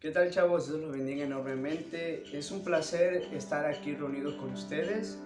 ¿Qué tal, chavos? Dios los bendiga enormemente. Es un placer estar aquí reunidos con ustedes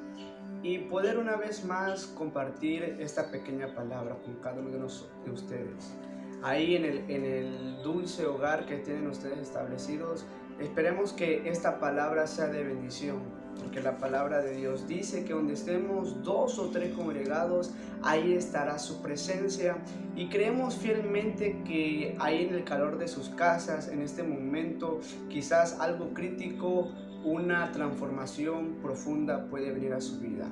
y poder una vez más compartir esta pequeña palabra con cada uno de ustedes. Ahí en el dulce hogar que tienen ustedes establecidos, esperemos que esta palabra sea de bendición, porque la palabra de Dios dice que donde estemos dos o tres congregados, ahí estará su presencia, y creemos fielmente que ahí en el calor de sus casas, en este momento, quizás algo crítico, una transformación profunda puede venir a su vida.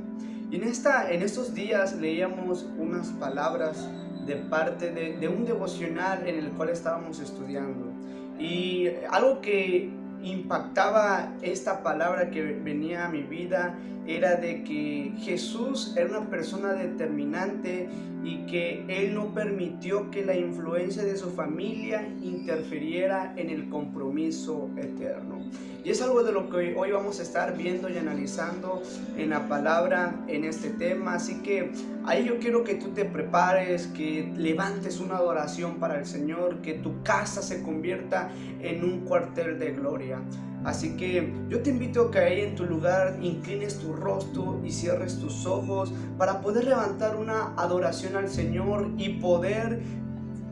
Y en estos días leíamos unas palabras de parte de un devocional en el cual estábamos estudiando. Y algo que impactaba esta palabra que venía a mi vida era de que Jesús era una persona determinante y que Él no permitió que la influencia de su familia interfiriera en el compromiso eterno. Y es algo de lo que hoy vamos a estar viendo y analizando en la palabra, en este tema. Así que ahí yo quiero que tú te prepares, que levantes una adoración para el Señor, que tu casa se convierta en un cuartel de gloria. Así que yo te invito a que ahí en tu lugar inclines tu rostro y cierres tus ojos para poder levantar una adoración al Señor y poder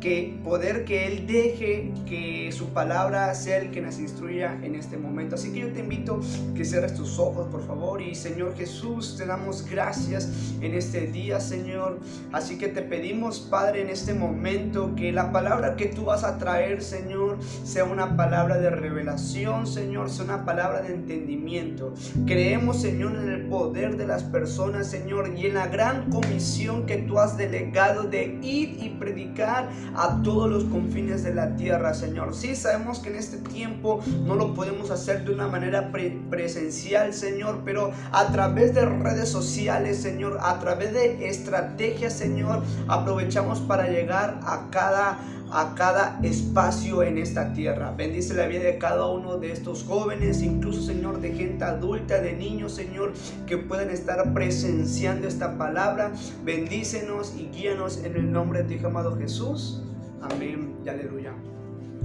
que Él deje que su palabra sea el que nos instruya en este momento. Así que yo te invito que cierres tus ojos, por favor. Y Señor Jesús, te damos gracias en este día, Señor. Así que te pedimos, Padre, en este momento que la palabra que tú vas a traer, Señor, sea una palabra de revelación, Señor, sea una palabra de entendimiento. Creemos, Señor, en el poder de las personas, Señor, y en la gran comisión que tú has delegado de ir y predicar a todos los confines de la tierra, Señor. Sí, sabemos que en este tiempo no lo podemos hacer de una manera presencial, Señor, pero a través de redes sociales, Señor, a través de estrategias, Señor, aprovechamos para llegar a cada espacio en esta tierra. Bendice la vida de cada uno de estos jóvenes, incluso, Señor, de gente adulta, de niños, Señor, que puedan estar presenciando esta palabra. Bendícenos y guíanos en el nombre de tu Hijo amado Jesús. Amén y aleluya.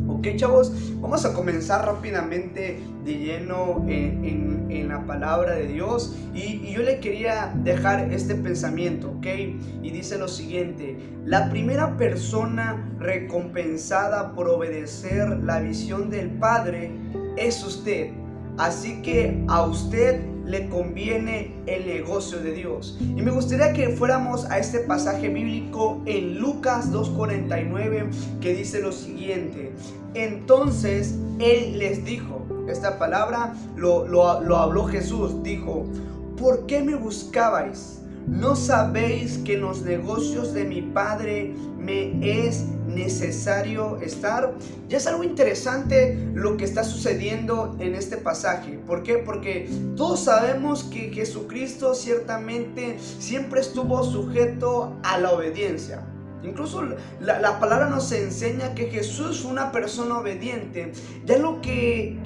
Ok, chavos, vamos a comenzar rápidamente de lleno en la palabra de Dios, y yo le quería dejar este pensamiento, ok, y dice lo siguiente: la primera persona recompensada por obedecer la visión del Padre es usted, así que a usted le conviene el negocio de Dios. Y me gustaría que fuéramos a este pasaje bíblico en Lucas 2:49, que dice lo siguiente: entonces Él les dijo, esta palabra lo habló Jesús, dijo: ¿por qué me buscabais? ¿No sabéis que en los negocios de mi Padre me es necesario estar? Ya es algo interesante lo que está sucediendo en este pasaje. ¿Por qué? Porque todos sabemos que Jesucristo ciertamente siempre estuvo sujeto a la obediencia. Incluso la palabra nos enseña que Jesús fue una persona obediente. Ya lo que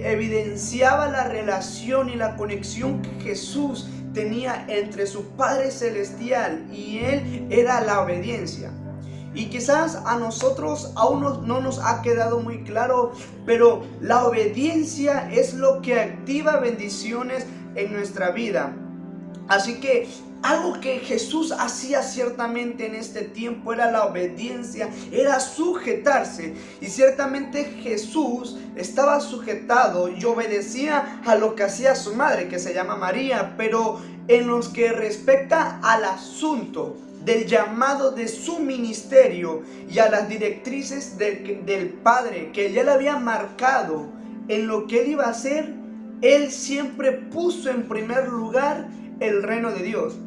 evidenciaba la relación y la conexión que Jesús tenía entre su Padre Celestial y Él era la obediencia. Y quizás a nosotros aún no nos ha quedado muy claro, pero la obediencia es lo que activa bendiciones en nuestra vida. Así que algo que Jesús hacía ciertamente en este tiempo era la obediencia, era sujetarse. Y ciertamente Jesús estaba sujetado y obedecía a lo que hacía su madre, que se llama María. Pero en lo que respecta al asunto del llamado de su ministerio y a las directrices del Padre que ya le había marcado en lo que él iba a hacer, él siempre puso en primer lugar el reino de Dios.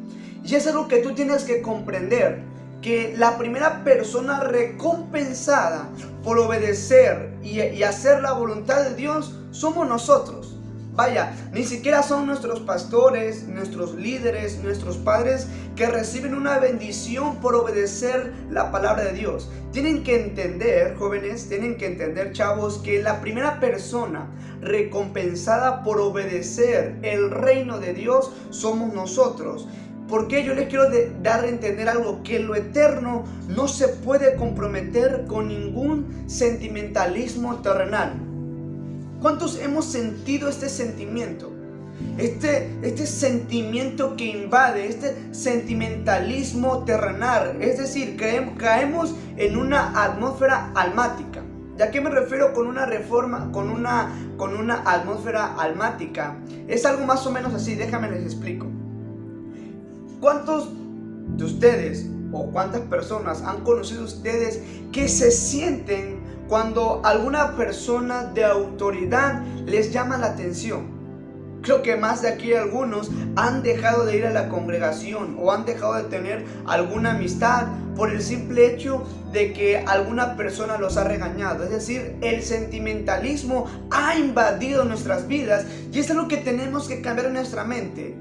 Y es algo que tú tienes que comprender, que la primera persona recompensada por obedecer y hacer la voluntad de Dios somos nosotros. Vaya, ni siquiera son nuestros pastores, nuestros líderes, nuestros padres que reciben una bendición por obedecer la palabra de Dios. Tienen que entender, jóvenes, tienen que entender, chavos, que la primera persona recompensada por obedecer el reino de Dios somos nosotros. Porque yo les quiero dar a entender algo: que lo eterno no se puede comprometer con ningún sentimentalismo terrenal. ¿Cuántos hemos sentido este sentimiento? Este sentimiento que invade, este sentimentalismo terrenal. Es decir, caemos en una atmósfera almática. ¿Y a qué me refiero con una atmósfera almática? Es algo más o menos así, déjame les explico. ¿Cuántos de ustedes o cuántas personas han conocido ustedes que se sienten cuando alguna persona de autoridad les llama la atención? Creo que más de aquí algunos han dejado de ir a la congregación o han dejado de tener alguna amistad por el simple hecho de que alguna persona los ha regañado. Es decir, el sentimentalismo ha invadido nuestras vidas y es algo que tenemos que cambiar en nuestra mente.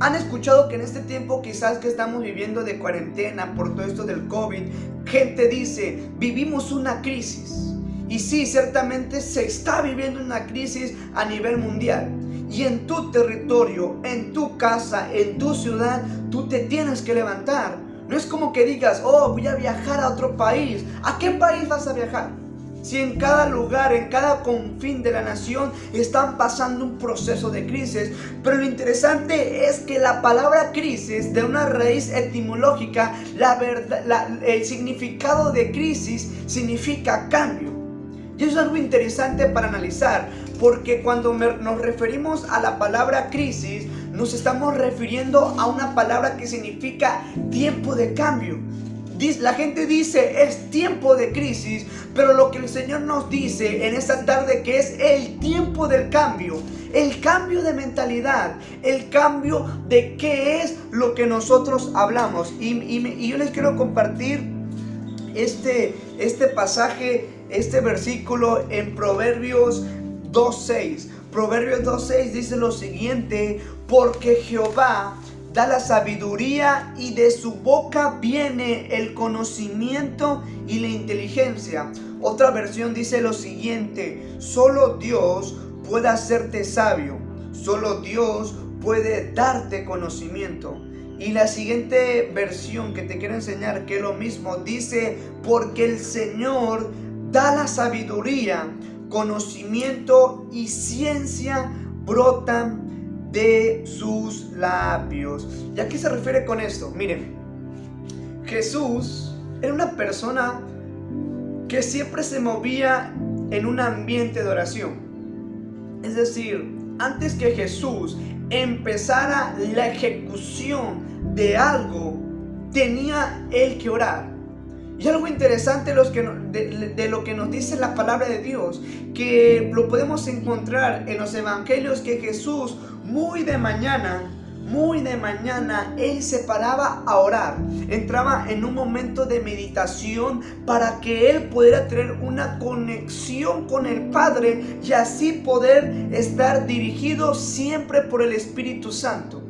Han escuchado que en este tiempo quizás que estamos viviendo de cuarentena por todo esto del COVID, gente dice, vivimos una crisis. Y sí, ciertamente se está viviendo una crisis a nivel mundial. Y en tu territorio, en tu casa, en tu ciudad, tú te tienes que levantar. No es como que digas, oh, voy a viajar a otro país. ¿A qué país vas a viajar? Si en cada lugar, en cada confín de la nación están pasando un proceso de crisis. Pero lo interesante es que la palabra crisis, de una raíz etimológica, el significado de crisis significa cambio. Y eso es algo interesante para analizar, porque cuando nos referimos a la palabra crisis, nos estamos refiriendo a una palabra que significa tiempo de cambio. La gente dice es tiempo de crisis, pero lo que el Señor nos dice en esta tarde que es el tiempo del cambio, el cambio de mentalidad, el cambio de qué es lo que nosotros hablamos. Y yo les quiero compartir este pasaje, este versículo en Proverbios 2:6. Proverbios 2:6 dice lo siguiente: porque Jehová da la sabiduría y de su boca viene el conocimiento y la inteligencia. Otra versión dice lo siguiente: solo Dios puede hacerte sabio, solo Dios puede darte conocimiento. Y la siguiente versión que te quiero enseñar, que es lo mismo, dice: porque el Señor da la sabiduría, conocimiento y ciencia brotan de sus labios. ¿Y a qué se refiere con esto? Miren, Jesús era una persona que siempre se movía en un ambiente de oración. Es decir, antes que Jesús empezara la ejecución de algo, tenía él que orar. Y algo interesante de lo que nos dice la palabra de Dios, que lo podemos encontrar en los evangelios, que Jesús muy de mañana, él se paraba a orar. Entraba en un momento de meditación para que él pudiera tener una conexión con el Padre y así poder estar dirigido siempre por el Espíritu Santo.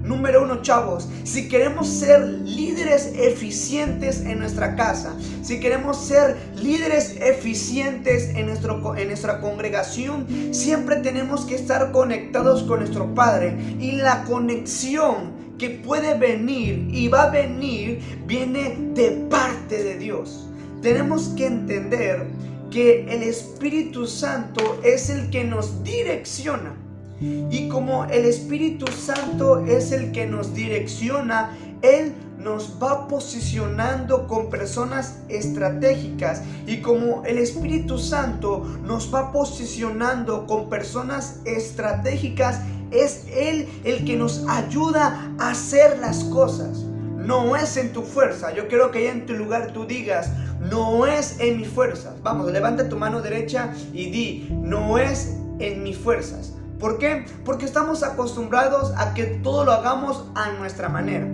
Número 1, chavos, si queremos ser líderes eficientes en nuestra casa, si queremos ser líderes eficientes en nuestra congregación, siempre tenemos que estar conectados con nuestro Padre. Y la conexión que puede venir y va a venir, viene de parte de Dios. Tenemos que entender que el Espíritu Santo es el que nos direcciona. Y como el Espíritu Santo es el que nos direcciona, Él nos va posicionando con personas estratégicas. Y como el Espíritu Santo nos va posicionando con personas estratégicas, es Él el que nos ayuda a hacer las cosas. No es en tu fuerza. Yo quiero que ahí en tu lugar tú digas: no es en mis fuerzas. Vamos, levanta tu mano derecha y di: no es en mis fuerzas. ¿Por qué? Porque estamos acostumbrados a que todo lo hagamos a nuestra manera.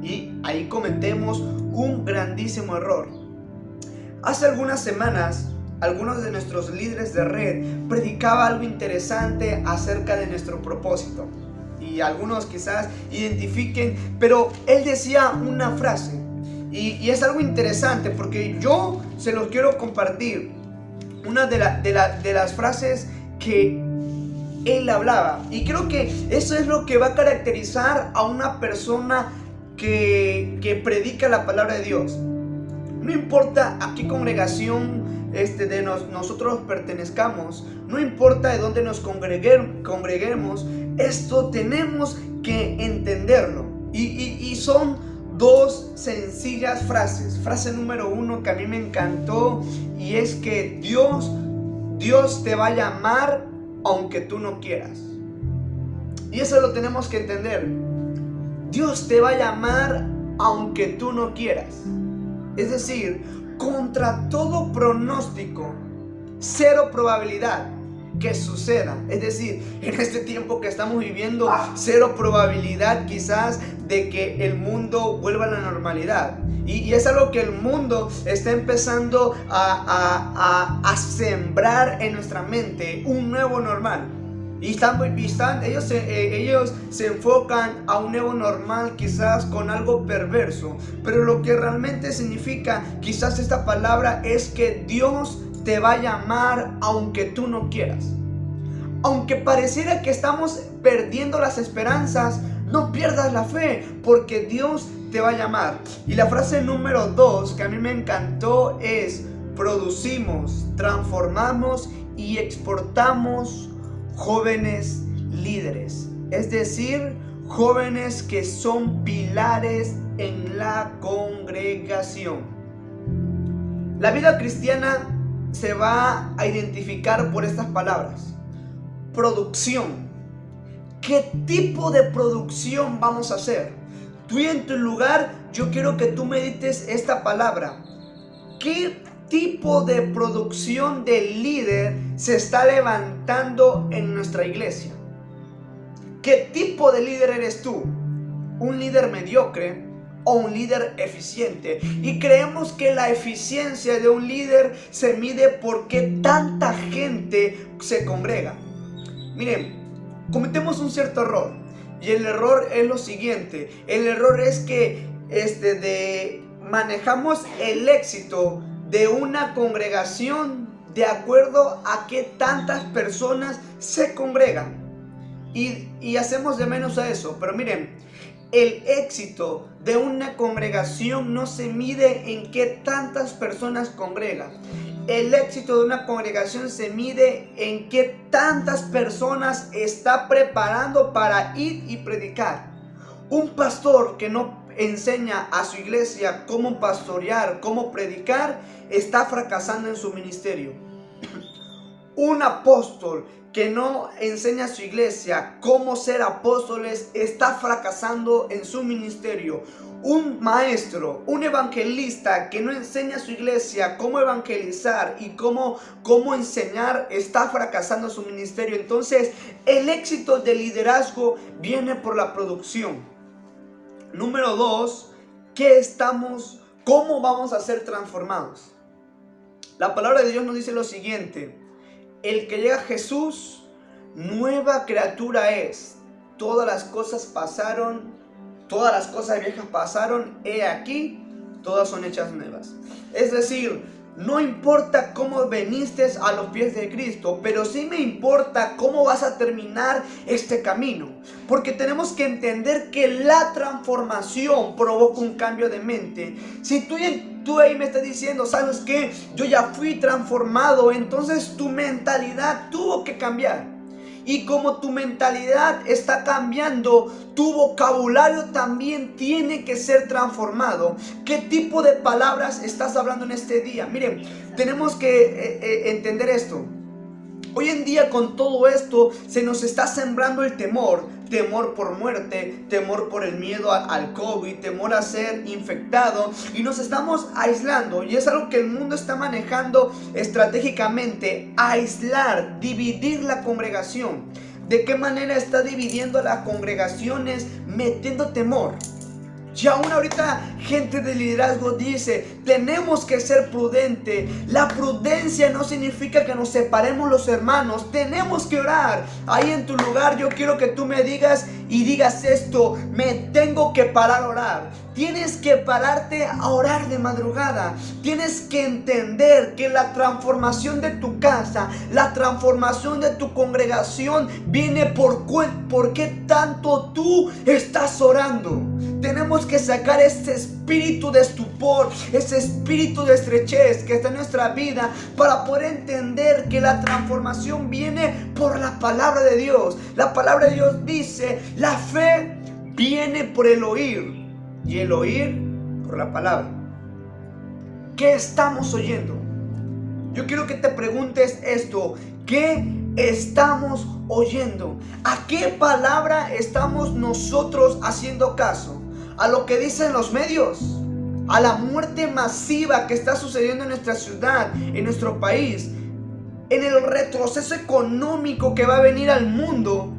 Y ahí cometemos un grandísimo error. Hace algunas semanas, algunos de nuestros líderes de red predicaba algo interesante acerca de nuestro propósito. Y algunos quizás identifiquen, pero él decía una frase. Y es algo interesante porque yo se los quiero compartir. Una de las frases que él hablaba, y creo que eso es lo que va a caracterizar a una persona que predica la palabra de Dios. No importa a qué congregación nosotros pertenezcamos, no importa de dónde nos congreguemos, esto tenemos que entenderlo. Y son dos sencillas frases. Frase número 1 que a mí me encantó, y es que Dios te va a llamar aunque tú no quieras. Y eso lo tenemos que entender. Dios te va a llamar aunque tú no quieras. Es decir, contra todo pronóstico, cero probabilidad que suceda. Es decir, en este tiempo que estamos viviendo, cero probabilidad quizás de que el mundo vuelva a la normalidad. Y es algo que el mundo está empezando a sembrar en nuestra mente, un nuevo normal. Ellos se enfocan a un nuevo normal quizás con algo perverso, pero lo que realmente significa quizás esta palabra es que Dios te va a llamar aunque tú no quieras. Aunque pareciera que estamos perdiendo las esperanzas, no pierdas la fe, porque Dios te va a llamar. Y la frase número 2 que a mí me encantó es: producimos, transformamos y exportamos jóvenes líderes. Es decir, jóvenes que son pilares en la congregación. La vida cristiana se va a identificar por estas palabras. Producción. ¿Qué tipo de producción vamos a hacer? Tú y en tu lugar, yo quiero que tú medites esta palabra. ¿Qué tipo de producción de líder se está levantando en nuestra iglesia? ¿Qué tipo de líder eres tú? ¿Un líder mediocre o un líder eficiente? Y creemos que la eficiencia de un líder se mide por qué tanta gente se congrega. Miren, cometemos un cierto error, y el error es lo siguiente. El error es que manejamos el éxito de una congregación de acuerdo a qué tantas personas se congregan, y hacemos de menos a eso. Pero miren, el éxito de una congregación no se mide en qué tantas personas congregan. El éxito de una congregación se mide en qué tantas personas está preparando para ir y predicar. Un pastor que no enseña a su iglesia cómo pastorear, cómo predicar, está fracasando en su ministerio. Un apóstol que no enseña a su iglesia cómo ser apóstoles, está fracasando en su ministerio. Un maestro, un evangelista que no enseña a su iglesia cómo evangelizar y cómo enseñar, está fracasando en su ministerio. Entonces, el éxito del liderazgo viene por la producción. Número 2, ¿cómo vamos a ser transformados? La palabra de Dios nos dice lo siguiente: el que llega a Jesús, nueva criatura es. Todas las cosas pasaron, todas las cosas viejas pasaron, he aquí, todas son hechas nuevas. Es decir, no importa cómo viniste a los pies de Cristo, pero sí me importa cómo vas a terminar este camino. Porque tenemos que entender que la transformación provoca un cambio de mente. Si tú ahí me estás diciendo, ¿sabes qué? Yo ya fui transformado, entonces tu mentalidad tuvo que cambiar. Y como tu mentalidad está cambiando, tu vocabulario también tiene que ser transformado. ¿Qué tipo de palabras estás hablando en este día? Miren, tenemos que entender esto. Hoy en día, con todo esto, se nos está sembrando el temor. Temor por muerte, temor por el miedo al COVID, temor a ser infectado, y nos estamos aislando. Y es algo que el mundo está manejando estratégicamente: aislar, dividir la congregación. ¿De qué manera está dividiendo a las congregaciones? Metiendo temor. Y aún ahorita gente de liderazgo dice, tenemos que ser prudentes. La prudencia no significa que nos separemos los hermanos. Tenemos que orar. Ahí en tu lugar yo quiero que tú me digas y digas esto: me tengo que parar a orar. Tienes que pararte a orar de madrugada. Tienes que entender que la transformación de tu casa, la transformación de tu congregación viene por qué tanto tú estás orando. Tenemos que sacar ese espíritu de estupor, ese espíritu de estrechez que está en nuestra vida, para poder entender que la transformación viene por la palabra de Dios. La palabra de Dios dice: la fe viene por el oír, y el oír por la palabra. ¿Qué estamos oyendo? Yo quiero que te preguntes esto: ¿qué estamos oyendo? ¿A qué palabra estamos nosotros haciendo caso? ¿A lo que dicen los medios? ¿A la muerte masiva que está sucediendo en nuestra ciudad, en nuestro país? ¿En el retroceso económico que va a venir al mundo?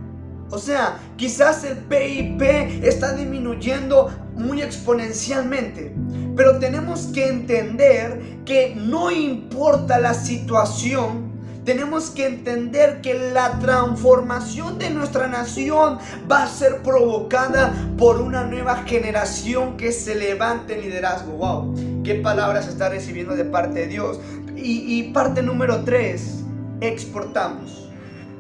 O sea, quizás el PIB está disminuyendo muy exponencialmente, pero tenemos que entender que no importa la situación. Tenemos que entender que la transformación de nuestra nación va a ser provocada por una nueva generación que se levante en liderazgo. ¡Wow! ¿Qué palabras está recibiendo de parte de Dios? Y parte número 3, exportamos,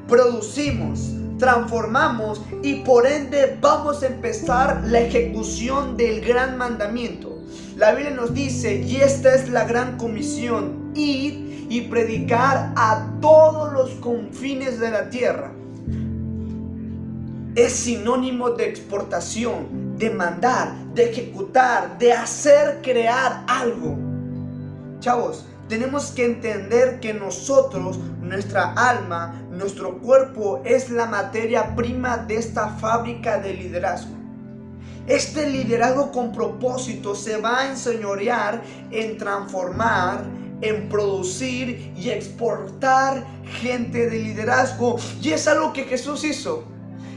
producimos, transformamos, y por ende vamos a empezar la ejecución del gran mandamiento. La Biblia nos dice, y esta es la gran comisión: ir y predicar a todos los confines de la tierra. Es sinónimo de exportación, de mandar, de ejecutar, de hacer crear algo. Chavos, tenemos que entender que nosotros, nuestra alma, nuestro cuerpo es la materia prima de esta fábrica de liderazgo. Este liderazgo con propósito se va a enseñorear en transformar, en producir y exportar gente de liderazgo. Y es algo que Jesús hizo.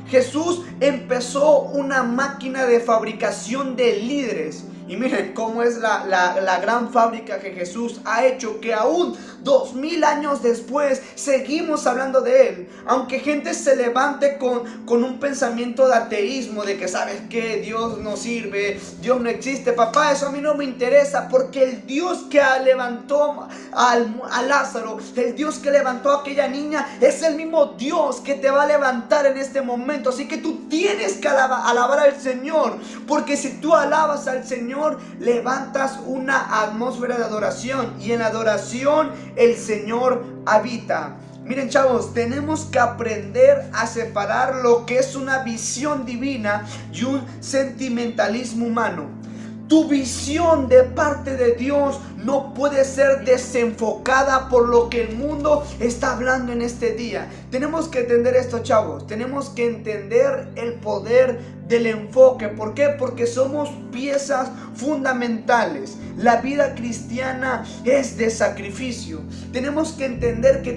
Jesús empezó una máquina de fabricación de líderes. Y miren cómo es la gran fábrica que Jesús ha hecho, que aún 2000 años después seguimos hablando de Él. Aunque gente se levante con un pensamiento de ateísmo, de que ¿sabes qué? Dios no sirve, Dios no existe. Papá, eso a mí no me interesa, porque el Dios que levantó a Lázaro, el Dios que levantó a aquella niña, es el mismo Dios que te va a levantar en este momento. Así que tú tienes que alabar al Señor, porque si tú alabas al Señor, levantas una atmósfera de adoración, y en la adoración el Señor habita. Miren, chavos, tenemos que aprender a separar lo que es una visión divina y un sentimentalismo humano. Tu visión de parte de Dios no puede ser desenfocada por lo que el mundo está hablando en este día. Tenemos que entender esto, chavos. Tenemos que entender el poder del enfoque. ¿Por qué? Porque somos piezas fundamentales. La vida cristiana es de sacrificio. Tenemos que entender que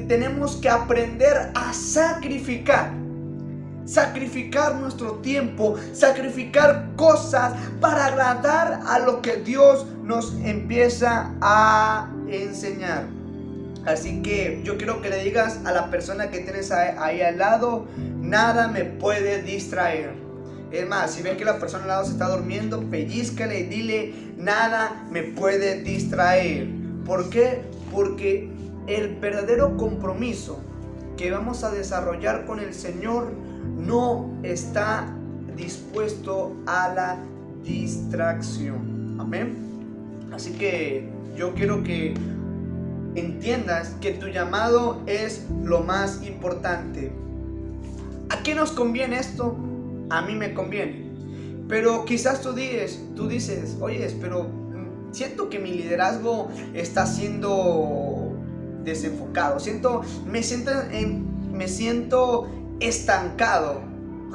tenemos que aprender a sacrificar. Sacrificar nuestro tiempo, sacrificar cosas para agradar a lo que Dios nos empieza a enseñar. Así que yo quiero que le digas a la persona que tienes ahí al lado: nada me puede distraer. Es más, si ves que la persona al lado se está durmiendo, pellízcale y dile: nada me puede distraer. ¿Por qué? Porque el verdadero compromiso que vamos a desarrollar con el Señor no está dispuesto a la distracción. Amén. Así que yo quiero que entiendas que tu llamado es lo más importante. ¿A qué nos conviene esto? A mí me conviene. Pero quizás tú dices, oye, pero siento que mi liderazgo está siendo desenfocado. Me siento estancado.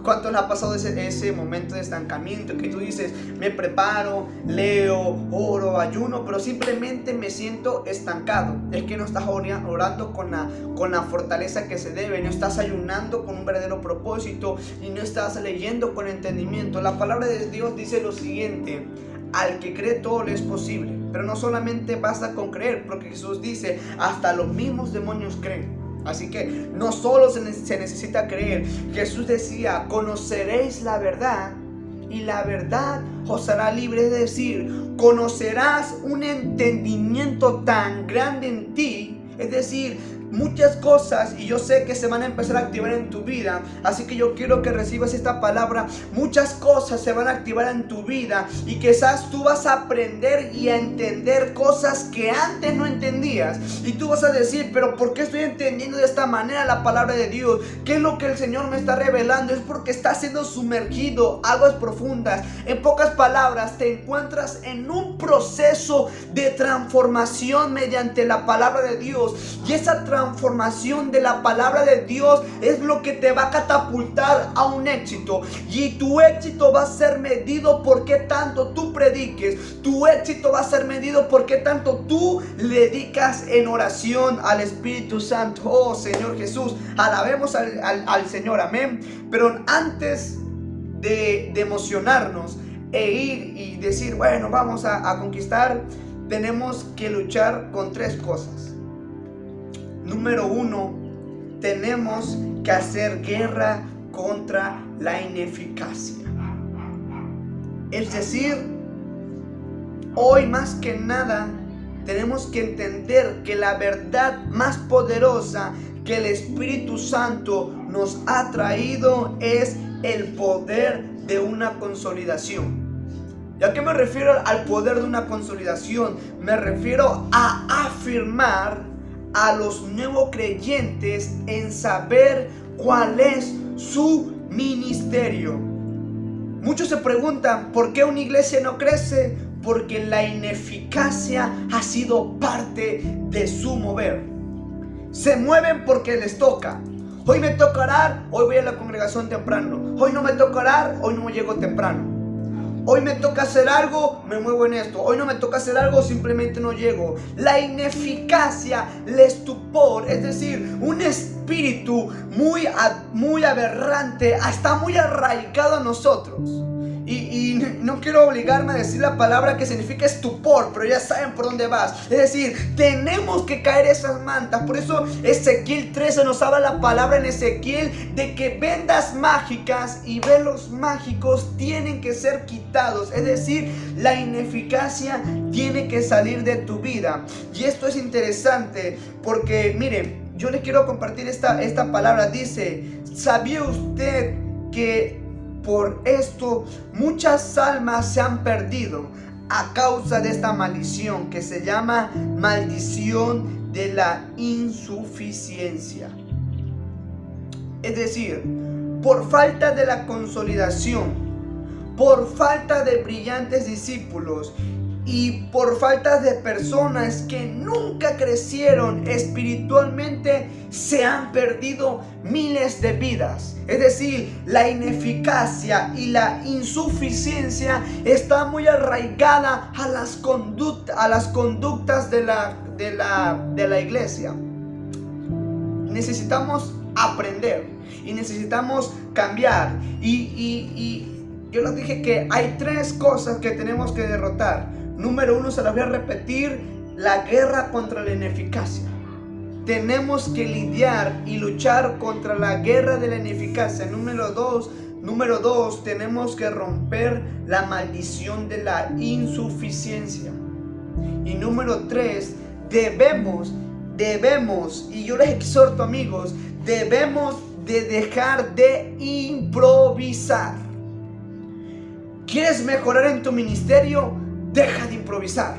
¿Cuánto le ha pasado ese momento de estancamiento que tú dices: me preparo, leo, oro, ayuno, pero simplemente me siento estancado? Es que no estás orando con la fortaleza que se debe, no estás ayunando con un verdadero propósito y no estás leyendo con entendimiento. La palabra de Dios dice lo siguiente: al que cree todo le es posible. Pero no solamente basta con creer, porque Jesús dice: hasta los mismos demonios creen. Así que no solo se necesita creer. Jesús decía: conoceréis la verdad y la verdad os hará libre. Es decir, conocerás un entendimiento tan grande en ti. Es decir, muchas cosas, y yo sé que se van a empezar a activar en tu vida. Así que yo quiero que recibas esta palabra. Muchas cosas se van a activar en tu vida, y quizás tú vas a aprender y a entender cosas que antes no entendías. Y tú vas a decir, pero ¿por qué estoy entendiendo de esta manera la palabra de Dios? ¿Qué es lo que el Señor me está revelando? Es porque estás siendo sumergido a aguas profundas. En pocas palabras, te encuentras en un proceso de transformación mediante la palabra de Dios. Y esa transformación de la palabra de Dios es lo que te va a catapultar a un éxito. Y tu éxito va a ser medido por qué tanto tú prediques. Tu éxito va a ser medido por qué tanto tú le dedicas en oración al Espíritu Santo. Oh Señor Jesús, alabemos al Señor, amén. Pero antes de emocionarnos e ir y decir, bueno, vamos a conquistar, tenemos que luchar con tres cosas. Número uno, tenemos que hacer guerra contra la ineficacia. Es decir, hoy más que nada tenemos que entender que la verdad más poderosa que el Espíritu Santo nos ha traído es el poder de una consolidación. ¿Y a qué me refiero al poder de una consolidación? Me refiero a afirmar a los nuevos creyentes en saber cuál es su ministerio. Muchos se preguntan, ¿por qué una iglesia no crece? Porque la ineficacia ha sido parte de su mover. Se mueven porque les toca. Hoy me toca orar, hoy voy a la congregación temprano. Hoy no me toca orar, hoy no llego temprano. Hoy me toca hacer algo, me muevo en esto. Hoy no me toca hacer algo, simplemente no llego. La ineficacia, el estupor, es decir, un espíritu muy aberrante, está muy arraigado a nosotros. Y no quiero obligarme a decir la palabra que significa estupor, pero ya saben por dónde vas. Es decir, tenemos que caer esas mantas. Por eso Ezequiel 13 nos habla la palabra en Ezequiel de que vendas mágicas y velos mágicos tienen que ser quitados. Es decir, la ineficacia tiene que salir de tu vida. Y esto es interesante porque, miren, yo les quiero compartir esta palabra. Dice, ¿sabía usted que por esto muchas almas se han perdido a causa de esta maldición que se llama maldición de la insuficiencia? Es decir, por falta de la consolidación, por falta de brillantes discípulos y por falta de personas que nunca crecieron espiritualmente, se han perdido miles de vidas. Es decir, la ineficacia y la insuficiencia está muy arraigada a las conductas de la iglesia. Necesitamos aprender y necesitamos cambiar. Y yo les dije que hay tres cosas que tenemos que derrotar. Número uno, se las voy a repetir: la guerra contra la ineficacia. Tenemos que lidiar y luchar contra la guerra de la ineficacia. Número dos, tenemos que romper la maldición de la insuficiencia. Y número tres, debemos, y yo les exhorto, amigos, debemos de dejar de improvisar. ¿Quieres mejorar en tu ministerio? Deja de improvisar.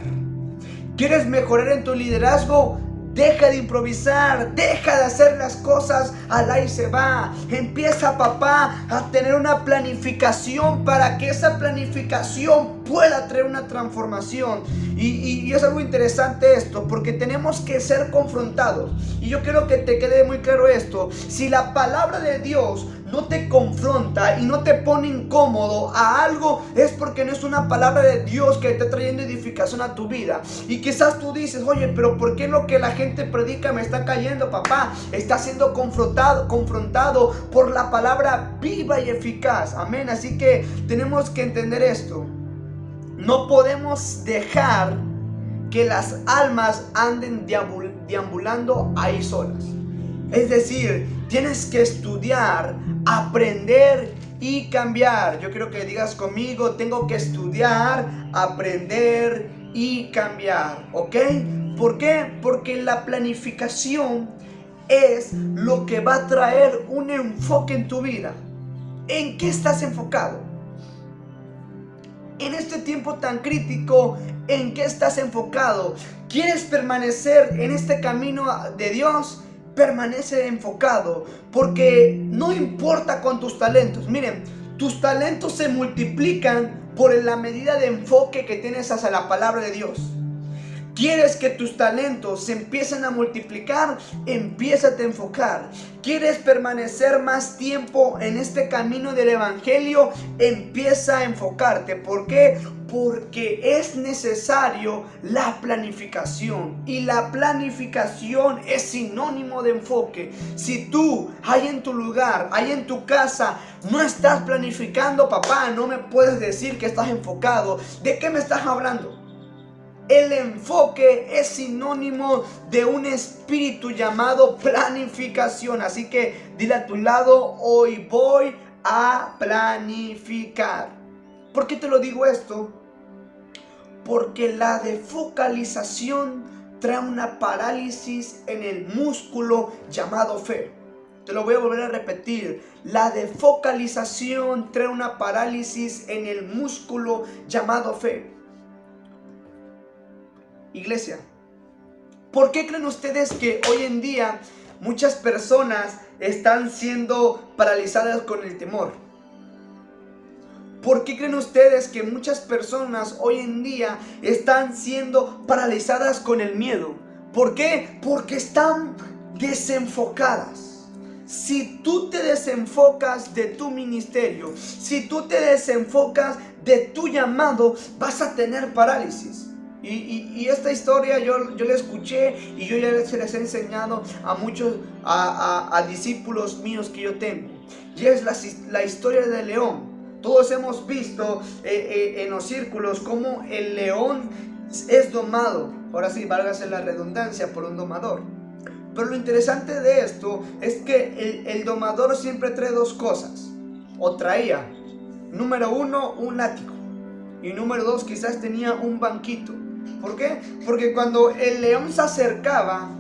¿Quieres mejorar en tu liderazgo? Deja de improvisar, deja de hacer las cosas al ahí se va. Empieza, papá, a tener una planificación para que esa planificación pueda traer una transformación. Y es algo interesante esto, porque tenemos que ser confrontados. Y yo quiero que te quede muy claro esto: si la palabra de Dios no te confronta y no te pone incómodo a algo, es porque no es una palabra de Dios que está trayendo edificación a tu vida. Y quizás tú dices, oye, pero ¿por qué lo que la gente predica me está cayendo, papá? Está siendo confrontado por la palabra viva y eficaz. Amén. Así que tenemos que entender esto. No podemos dejar que las almas anden deambulando ahí solas. Es decir, tienes que estudiar, aprender y cambiar. Yo quiero que digas conmigo: tengo que estudiar, aprender y cambiar. ¿Ok? ¿Por qué? Porque la planificación es lo que va a traer un enfoque en tu vida. ¿En qué estás enfocado? En este tiempo tan crítico, ¿en qué estás enfocado? ¿Quieres permanecer en este camino de Dios? Permanece enfocado, porque no importa con tus talentos. Miren, tus talentos se multiplican por la medida de enfoque que tienes hacia la palabra de Dios. ¿Quieres que tus talentos se empiecen a multiplicar? Empiézate a enfocar. ¿Quieres permanecer más tiempo en este camino del evangelio? Empieza a enfocarte. ¿Por qué? Porque es necesario la planificación. Y la planificación es sinónimo de enfoque. Si tú, ahí en tu lugar, ahí en tu casa, no estás planificando, papá, no me puedes decir que estás enfocado. ¿De qué me estás hablando? El enfoque es sinónimo de un espíritu llamado planificación. Así que dile a tu lado, hoy voy a planificar. ¿Por qué te lo digo esto? Porque la defocalización trae una parálisis en el músculo llamado fe. Te lo voy a volver a repetir. La defocalización trae una parálisis en el músculo llamado fe. Iglesia, ¿por qué creen ustedes que hoy en día muchas personas están siendo paralizadas con el temor? ¿Por qué creen ustedes que muchas personas hoy en día están siendo paralizadas con el miedo? ¿Por qué? Porque están desenfocadas. Si tú te desenfocas de tu ministerio, si tú te desenfocas de tu llamado, vas a tener parálisis. Y esta historia yo la escuché y yo ya se les he enseñado a muchos, a discípulos míos que yo tengo. Y es la historia del león. Todos hemos visto en los círculos cómo el león es domado. Ahora sí, válgase la redundancia, por un domador. Pero lo interesante de esto es que el domador siempre trae dos cosas. O traía, número uno, un látigo. Y número dos, quizás tenía un banquito. ¿Por qué? Porque cuando el león se acercaba,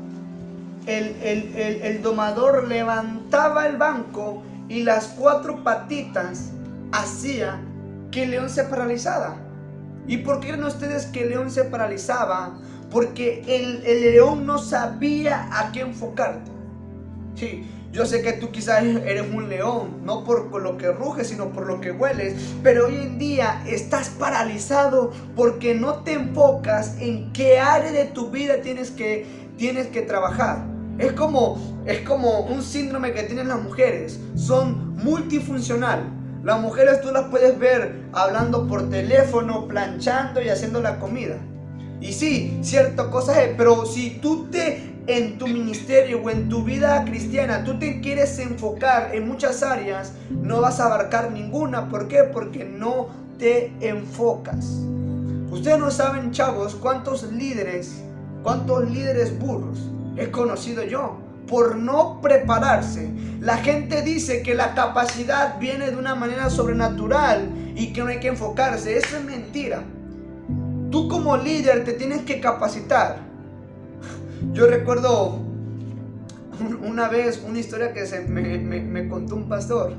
el domador levantaba el banco y las cuatro patitas hacía que el león se paralizara. ¿Y por qué creen ustedes que el león se paralizaba? Porque el león no sabía a qué enfocarte. Sí, yo sé que tú quizás eres un león, no por lo que ruges, sino por lo que hueles. Pero hoy en día estás paralizado porque no te enfocas en qué área de tu vida tienes que trabajar. Es como un síndrome que tienen las mujeres. Son multifuncional. Las mujeres tú las puedes ver hablando por teléfono, planchando y haciendo la comida. Y sí, ciertas cosas es, pero si tú en tu ministerio o en tu vida cristiana, tú te quieres enfocar en muchas áreas, no vas a abarcar ninguna. ¿Por qué? Porque no te enfocas. Ustedes no saben, chavos, cuántos líderes burros he conocido yo por no prepararse. La gente dice que la capacidad viene de una manera sobrenatural y que no hay que enfocarse. Eso es mentira. Tú como líder te tienes que capacitar. Yo recuerdo una vez una historia que me contó un pastor.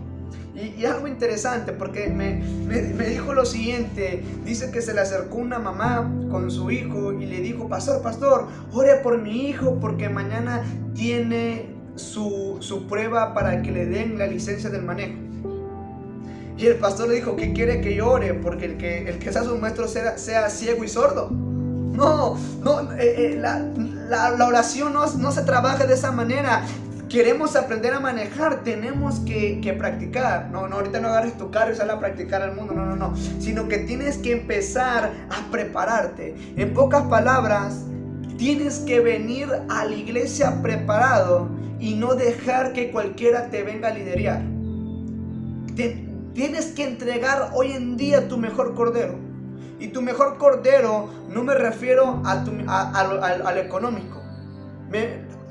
Y algo interesante porque me dijo lo siguiente. Dice que se le acercó una mamá con su hijo y le dijo: pastor, ore por mi hijo porque mañana tiene su prueba para que le den la licencia del manejo. Y el pastor le dijo: ¿qué quiere que yo ore? Porque el que sea su maestro sea ciego y sordo. No, la oración no se trabaja de esa manera. Queremos aprender a manejar, tenemos que practicar. No, ahorita no agarres tu carro y sal a practicar al mundo. No. Sino que tienes que empezar a prepararte. En pocas palabras, tienes que venir a la iglesia preparado y no dejar que cualquiera te venga a liderar. Tienes que entregar hoy en día tu mejor cordero. Y tu mejor cordero no me refiero al económico.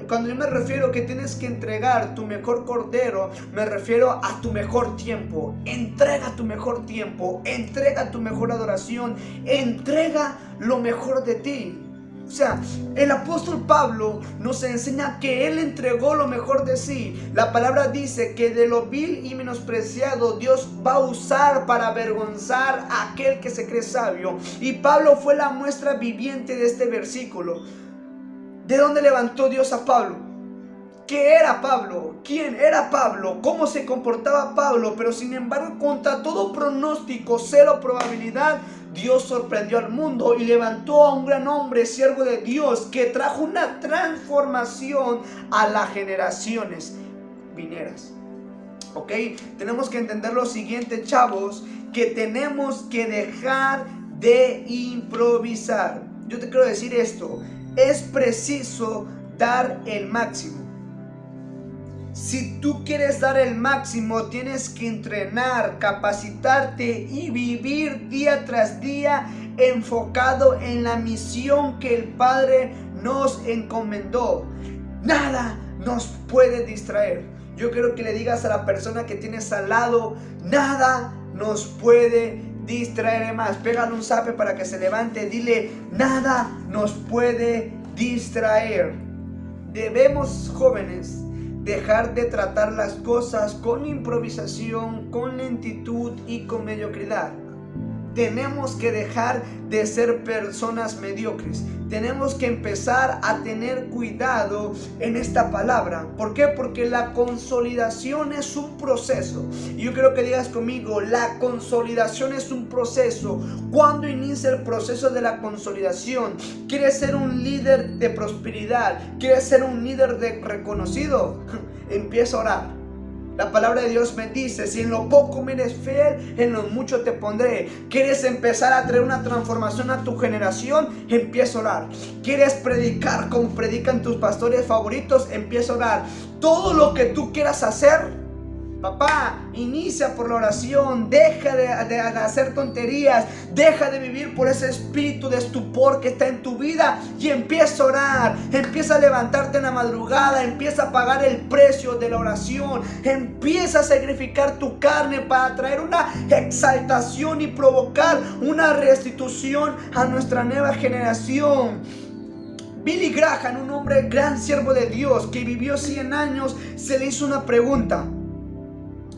Cuando yo me refiero que tienes que entregar tu mejor cordero, me refiero a tu mejor tiempo. Entrega tu mejor tiempo, entrega tu mejor adoración, entrega lo mejor de ti. O sea, el apóstol Pablo nos enseña que él entregó lo mejor de sí. La palabra dice que de lo vil y menospreciado Dios va a usar para avergonzar a aquel que se cree sabio. Y Pablo fue la muestra viviente de este versículo. ¿De dónde levantó Dios a Pablo? ¿Qué era Pablo? ¿Quién era Pablo? ¿Cómo se comportaba Pablo? Pero sin embargo, contra todo pronóstico, cero probabilidad, Dios sorprendió al mundo y levantó a un gran hombre, siervo de Dios, que trajo una transformación a las generaciones venideras. ¿Ok? Tenemos que entender lo siguiente, chavos, que tenemos que dejar de improvisar. Yo te quiero decir esto, es preciso dar el máximo. Si tú quieres dar el máximo, tienes que entrenar, capacitarte y vivir día tras día enfocado en la misión que el Padre nos encomendó. Nada nos puede distraer. Yo quiero que le digas a la persona que tienes al lado, nada nos puede distraer. Además, pégale un zape para que se levante. Dile, nada nos puede distraer. Debemos, jóvenes, dejar de tratar las cosas con improvisación, con lentitud y con mediocridad. Tenemos que dejar de ser personas mediocres. Tenemos que empezar a tener cuidado en esta palabra. ¿Por qué? Porque la consolidación es un proceso. Y yo quiero que digas conmigo, la consolidación es un proceso. ¿Cuándo inicia el proceso de la consolidación? ¿Quieres ser un líder de prosperidad? ¿Quieres ser un líder reconocido? Empieza a orar. La palabra de Dios me dice, si en lo poco me eres fiel, en lo mucho te pondré. ¿Quieres empezar a traer una transformación a tu generación? Empieza a orar. ¿Quieres predicar como predican tus pastores favoritos? Empieza a orar. Todo lo que tú quieras hacer, papá, inicia por la oración. Deja de hacer tonterías. Deja de vivir por ese espíritu de estupor que está en tu vida y empieza a orar. Empieza a levantarte en la madrugada. Empieza a pagar el precio de la oración. Empieza a sacrificar tu carne para traer una exaltación y provocar una restitución a nuestra nueva generación. Billy Graham, un hombre gran siervo de Dios que vivió 100 años, se le hizo una pregunta.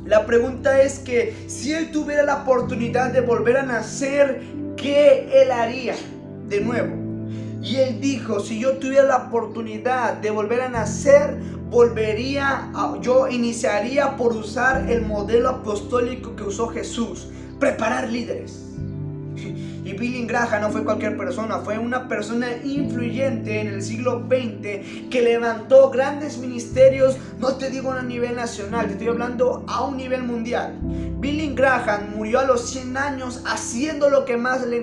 La pregunta es que si él tuviera la oportunidad de volver a nacer, ¿qué él haría de nuevo? Y él dijo, si yo tuviera la oportunidad de volver a nacer, yo iniciaría por usar el modelo apostólico que usó Jesús, preparar líderes. Y Billy Graham no fue cualquier persona, fue una persona influyente en el siglo XX que levantó grandes ministerios, no te digo a nivel nacional, te estoy hablando a un nivel mundial. Billy Graham murió a los 100 años haciendo lo que más le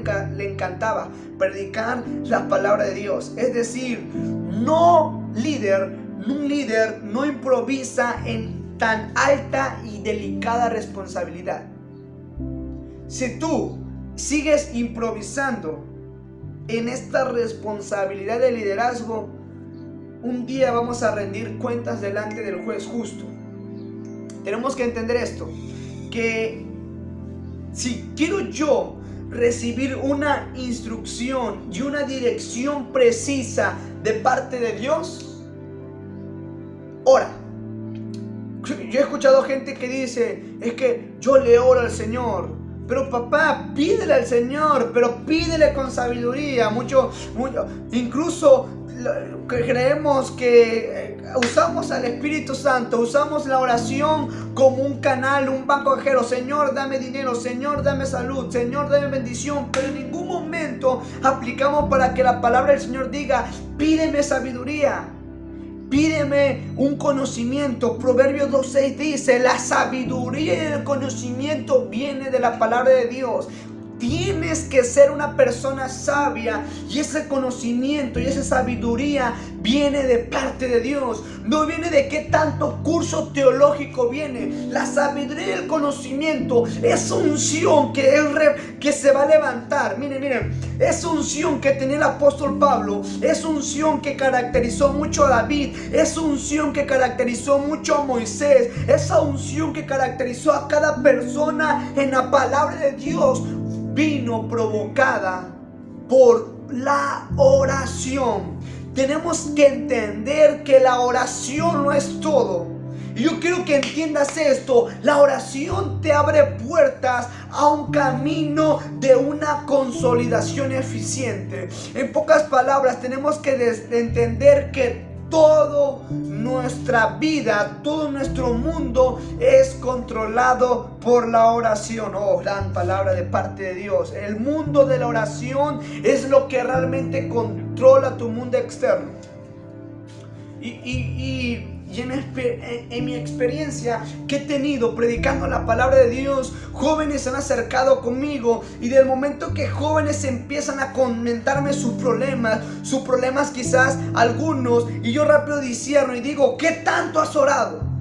encantaba, predicar la palabra de Dios. Es decir, un líder no improvisa en tan alta y delicada responsabilidad. Si tú sigues improvisando en esta responsabilidad de liderazgo, un día vamos a rendir cuentas delante del juez justo. Tenemos que entender esto, que si quiero yo recibir una instrucción y una dirección precisa de parte de Dios, ora. Yo he escuchado gente que dice, es que yo le oro al Señor. Pero papá, pídele al Señor, pero pídele con sabiduría. Incluso creemos que usamos al Espíritu Santo, usamos la oración como un canal, un banco cajero. Señor, dame dinero, Señor, dame salud, Señor, dame bendición. Pero en ningún momento aplicamos para que la palabra del Señor diga, pídeme sabiduría. Pídeme un conocimiento. Proverbios 2:6 dice, la sabiduría y el conocimiento viene de la palabra de Dios. Tienes que ser una persona sabia y ese conocimiento y esa sabiduría viene de parte de Dios. No viene de qué tanto curso teológico viene. La sabiduría y el conocimiento es unción que se va a levantar. Miren, es unción que tenía el apóstol Pablo. Es unción que caracterizó mucho a David. Es unción que caracterizó mucho a Moisés. Esa unción que caracterizó a cada persona en la palabra de Dios vino provocada por la oración. Tenemos que entender que la oración no es todo. Y yo quiero que entiendas esto. La oración te abre puertas a un camino de una consolidación eficiente. En pocas palabras, tenemos que entender que toda nuestra vida, todo nuestro mundo es controlado por la oración. Oh, gran palabra de parte de Dios. El mundo de la oración es lo que realmente controla tu mundo externo. Y en mi experiencia que he tenido predicando la palabra de Dios, jóvenes se han acercado conmigo, y del momento que jóvenes empiezan a comentarme sus problemas quizás algunos, y yo rápido discierno y digo: ¿qué tanto has orado?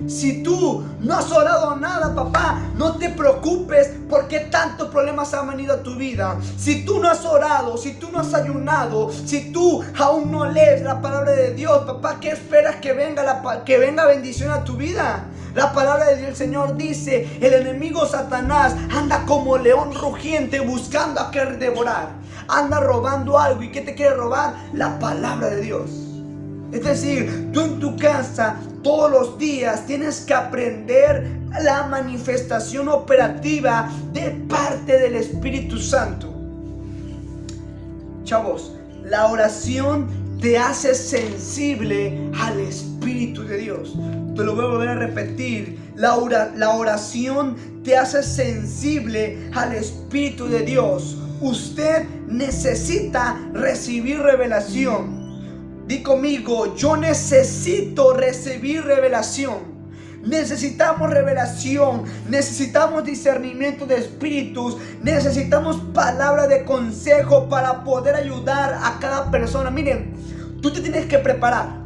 Si tú no has orado nada, papá, no te preocupes porque tantos problemas han venido a tu vida. Si tú no has orado, si tú no has ayunado, si tú aún no lees la palabra de Dios, papá, ¿qué esperas que venga bendición a tu vida? La palabra del Señor dice: el enemigo Satanás anda como león rugiente buscando a querer devorar. Anda robando algo. ¿Y qué te quiere robar? La palabra de Dios. Es decir, tú en tu casa todos los días tienes que aprender la manifestación operativa de parte del Espíritu Santo. Chavos, la oración te hace sensible al Espíritu de Dios. Te lo voy a volver a repetir. La oración te hace sensible al Espíritu de Dios. Usted necesita recibir revelación. Di conmigo: yo necesito recibir revelación. Necesitamos revelación, necesitamos discernimiento de espíritus, necesitamos palabra de consejo para poder ayudar a cada persona. Miren, tú te tienes que preparar.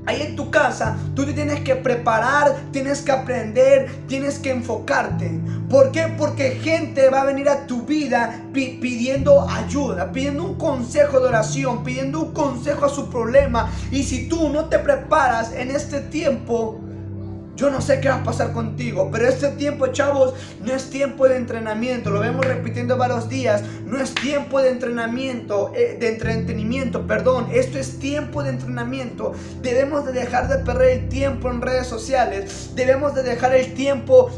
Ahí en tu casa, tú te tienes que preparar, tienes que aprender, tienes que enfocarte. ¿Por qué? Porque gente va a venir a tu vida pidiendo ayuda, pidiendo un consejo de oración, pidiendo un consejo a su problema. Y si tú no te preparas en este tiempo, yo no sé qué va a pasar contigo. Pero este tiempo, chavos, no es tiempo de entrenamiento. Lo vemos repitiendo varios días. No es tiempo de entrenamiento, de entretenimiento, perdón. Esto es tiempo de entrenamiento. Debemos de dejar de perder el tiempo en redes sociales. Debemos de dejar el tiempo,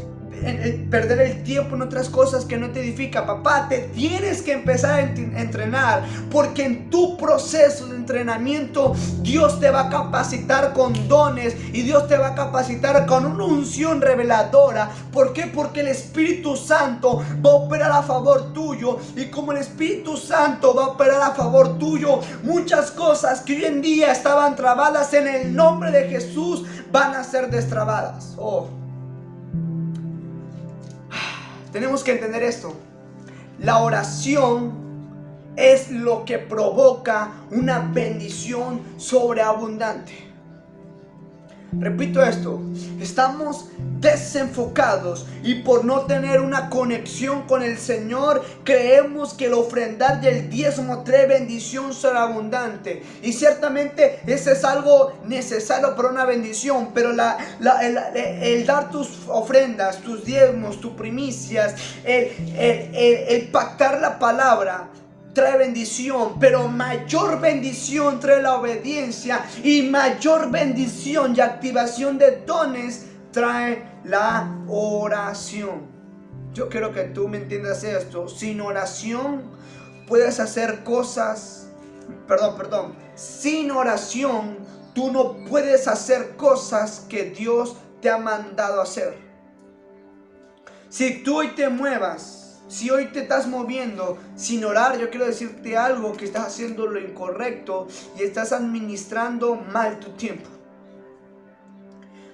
perder el tiempo en otras cosas que no te edifican. Papá, te tienes que empezar a entrenar, porque en tu proceso de entrenamiento Dios te va a capacitar con dones y Dios te va a capacitar con una unción reveladora. ¿Por qué? Porque el Espíritu Santo va a operar a favor tuyo, y como el Espíritu Santo va a operar a favor tuyo, muchas cosas que hoy en día estaban trabadas en el nombre de Jesús van a ser destrabadas. Tenemos que entender esto. La oración es lo que provoca una bendición sobreabundante. Repito esto: estamos desenfocados y por no tener una conexión con el Señor, creemos que el ofrendar y el diezmo trae bendición sobreabundante. Y ciertamente ese es algo necesario para una bendición, pero el dar tus ofrendas, tus diezmos, tus primicias, el pactar la palabra trae bendición, pero mayor bendición trae la obediencia, y mayor bendición y activación de dones trae la oración. Yo quiero que tú me entiendas esto. Sin oración puedes hacer cosas, sin oración tú no puedes hacer cosas que Dios te ha mandado hacer. Si tú hoy te muevas, si hoy te estás moviendo sin orar, yo quiero decirte algo: que estás haciendo lo incorrecto y estás administrando mal tu tiempo.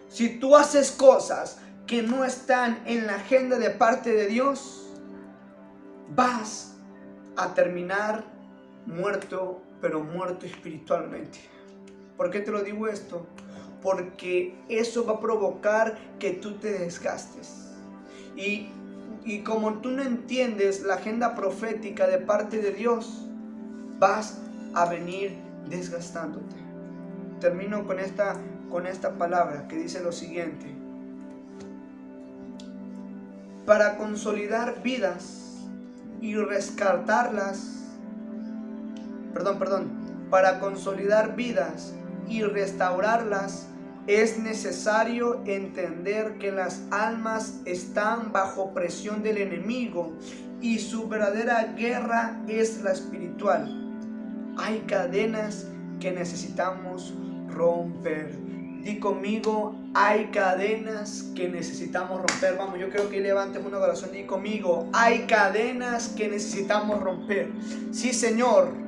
Si tú haces cosas que no están en la agenda de parte de Dios, vas a terminar muerto, pero muerto espiritualmente. ¿Por qué te lo digo esto? Porque eso va a provocar que tú te desgastes. Y como tú no entiendes la agenda profética de parte de Dios, vas a venir desgastándote. Termino con esta palabra que dice lo siguiente: para consolidar vidas y rescatarlas, para consolidar vidas y restaurarlas, es necesario entender que las almas están bajo presión del enemigo y su verdadera guerra es la espiritual. Hay cadenas que necesitamos romper. Di conmigo, hay cadenas que necesitamos romper. Vamos, yo creo que levantes una oración. Di conmigo, hay cadenas que necesitamos romper. Sí, Señor.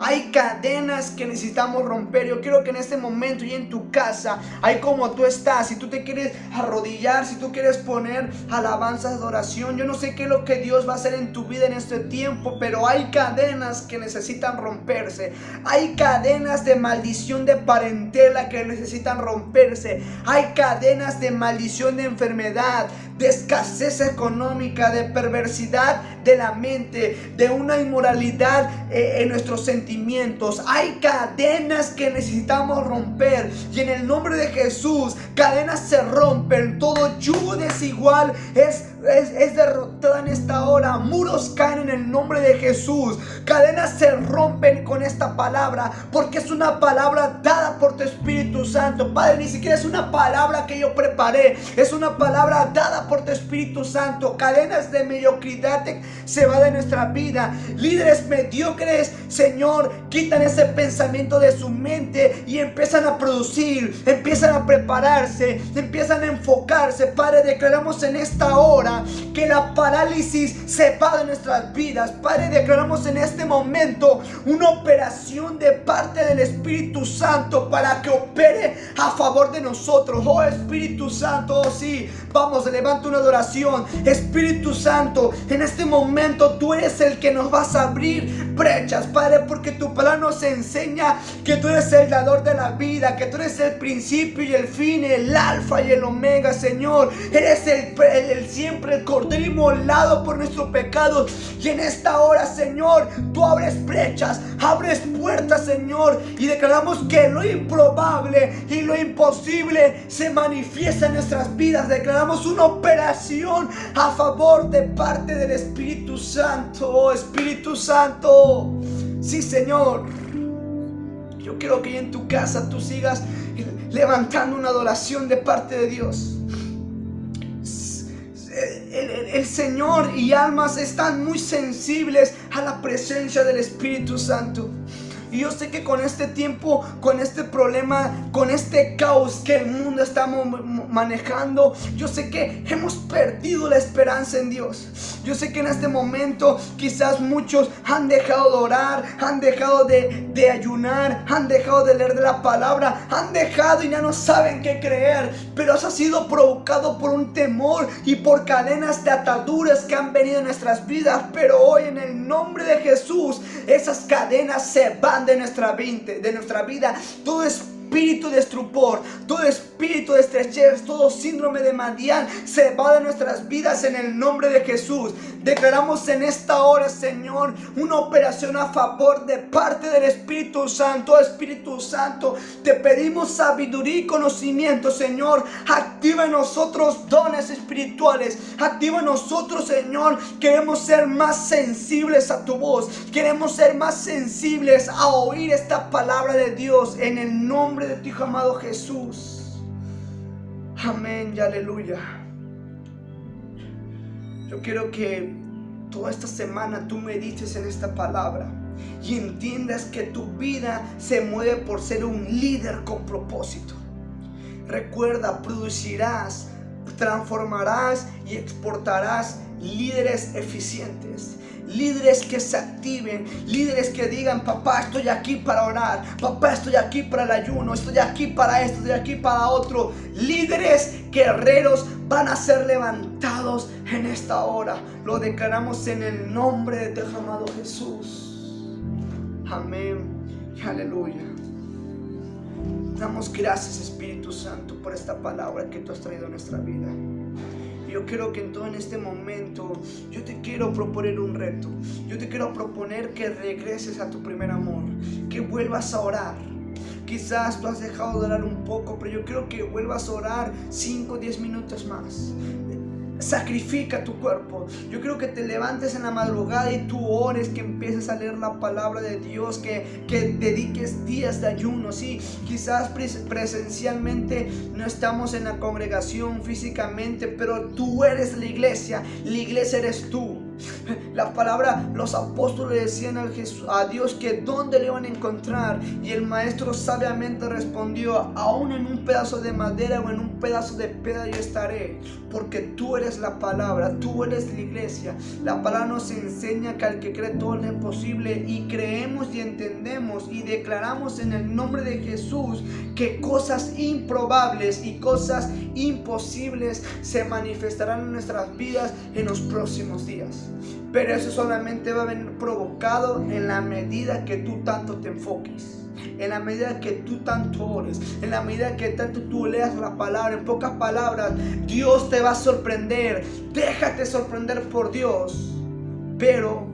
Hay cadenas que necesitamos romper. Yo quiero que en este momento y en tu casa, ahí como tú estás, si tú te quieres arrodillar, si tú quieres poner alabanzas de oración, yo no sé qué es lo que Dios va a hacer en tu vida en este tiempo, pero hay cadenas que necesitan romperse. Hay cadenas de maldición de parentela que necesitan romperse. Hay cadenas de maldición de enfermedad, de escasez económica, de perversidad de la mente, de una inmoralidad en nuestros sentimientos. Hay cadenas que necesitamos romper y en el nombre de Jesús, cadenas se rompen. Todo yugo desigual es derrotado en esta hora. Muros caen en el nombre de Jesús. Cadenas se rompen con esta palabra, porque es una palabra dada por tu Espíritu Santo. Padre, ni siquiera es una palabra que yo preparé, es una palabra dada por tu Espíritu Santo. Cadenas de mediocridad se van de nuestra vida. Líderes mediocres, Señor, quitan ese pensamiento de su mente y empiezan a producir, empiezan a prepararse, empiezan a enfocarse. Padre, declaramos en esta hora que la parálisis se va de nuestras vidas. Padre, declaramos en este momento una operación de parte del Espíritu Santo para que opere a favor de nosotros. Oh Espíritu Santo, oh sí, vamos, levanta una adoración. Espíritu Santo, en este momento tú eres el que nos vas a abrir brechas, Padre, porque tu palabra nos enseña que tú eres el dador de la vida, que tú eres el principio y el fin, el alfa y el omega, Señor. Eres el siempre el cordero inmolado por nuestros pecados, y en esta hora, Señor, tú abres brechas, abres puertas, Señor, y declaramos que lo improbable y lo imposible se manifiesta en nuestras vidas. Declaramos una operación a favor de parte del Espíritu Santo. Oh Espíritu Santo, sí, Señor, yo quiero que en tu casa tú sigas levantando una adoración de parte de Dios. El Señor y almas están muy sensibles a la presencia del Espíritu Santo. Y yo sé que con este tiempo, con este problema, con este caos que el mundo está manejando, yo sé que hemos perdido la esperanza en Dios. Yo sé que en este momento quizás muchos han dejado de orar, han dejado de ayunar, han dejado de leer de la palabra, han dejado y ya no saben qué creer. Pero eso ha sido provocado por un temor y por cadenas de ataduras que han venido en nuestras vidas. Pero hoy, en el nombre de Jesús, esas cadenas se van de nuestra vida. Todo espíritu de estupor, todo espíritu de estrechez, todo síndrome de Madián se va de nuestras vidas en el nombre de Jesús. Declaramos en esta hora, Señor, una operación a favor de parte del Espíritu Santo. Espíritu Santo, te pedimos sabiduría y conocimiento, Señor. Activa en nosotros dones espirituales. Activa en nosotros, Señor. Queremos ser más sensibles a tu voz. Queremos ser más sensibles a oír esta palabra de Dios en el nombre de tu Hijo amado Jesús. Amén y aleluya. Yo quiero que toda esta semana tú medites en esta palabra y entiendas que tu vida se mueve por ser un líder con propósito. Recuerda, producirás, transformarás y exportarás líderes eficientes. Líderes que se activen, líderes que digan: papá, estoy aquí para orar, papá, estoy aquí para el ayuno, estoy aquí para esto, estoy aquí para otro. Líderes guerreros van a ser levantados en esta hora. Lo declaramos en el nombre de tu amado Jesús. Amén y aleluya. Damos gracias, Espíritu Santo, por esta palabra que tú has traído a nuestra vida. Yo quiero que en este momento yo te quiero proponer un reto. Yo te quiero proponer que regreses a tu primer amor, que vuelvas a orar. Quizás tú has dejado de orar un poco, pero yo quiero que vuelvas a orar 5 o 10 minutos más. sacrifica tu cuerpo. Yo quiero que te levantes en la madrugada y tú ores, que empieces a leer la palabra de Dios, que dediques días de ayuno. Sí, quizás presencialmente no estamos en la congregación físicamente, pero tú eres la iglesia eres tú. La palabra, los apóstoles decían a Dios que dónde le iban a encontrar, y el maestro sabiamente respondió: aún en un pedazo de madera o en un pedazo de piedra yo estaré, porque tú eres la palabra, tú eres la iglesia. La palabra nos enseña que al que cree todo es posible, y creemos y entendemos y declaramos en el nombre de Jesús que cosas improbables y cosas imposibles se manifestarán en nuestras vidas en los próximos días. Pero eso solamente va a venir provocado en la medida que tú tanto te enfoques, en la medida que tú tanto ores, en la medida que tanto tú leas la palabra. En pocas palabras, Dios te va a sorprender. Déjate sorprender por Dios, pero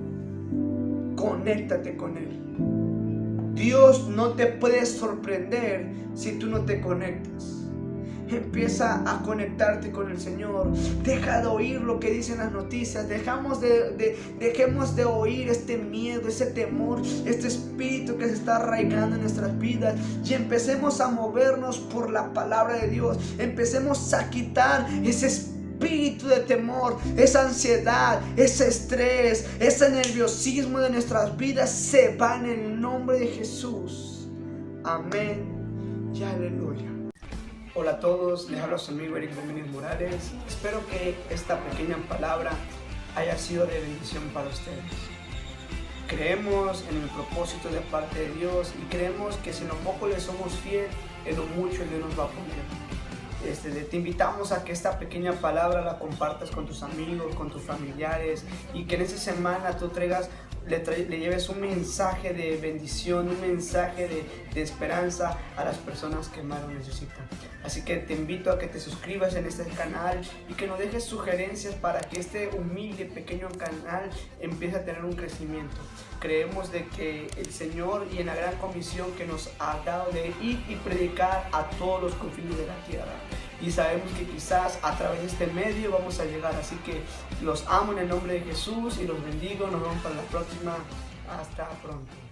conéctate con Él. Dios no te puede sorprender si tú no te conectas. Empieza a conectarte con el Señor. Deja de oír lo que dicen las noticias. Dejemos de oír este miedo, ese temor, este espíritu que se está arraigando en nuestras vidas, y empecemos a movernos por la palabra de Dios. Empecemos a quitar ese espíritu de temor, esa ansiedad, ese estrés, ese nerviosismo de nuestras vidas. Se va en el nombre de Jesús. Amén y aleluya. Hola a todos, les habla su amigo Eric Domínguez Morales. Espero que esta pequeña palabra haya sido de bendición para ustedes. Creemos en el propósito de parte de Dios, y creemos que si en lo poco le somos fiel, en lo mucho Dios nos va a poner. Te invitamos a que esta pequeña palabra la compartas con tus amigos, con tus familiares, y que en esta semana tú le lleves un mensaje de bendición, un mensaje de esperanza a las personas que más lo necesitan. Así que te invito a que te suscribas en este canal y que nos dejes sugerencias para que este humilde pequeño canal empiece a tener un crecimiento. Creemos de que el Señor, y en la gran comisión que nos ha dado de ir y predicar a todos los confines de la tierra, y sabemos que quizás a través de este medio vamos a llegar. Así que los amo en el nombre de Jesús y los bendigo. Nos vemos para la próxima. Hasta pronto.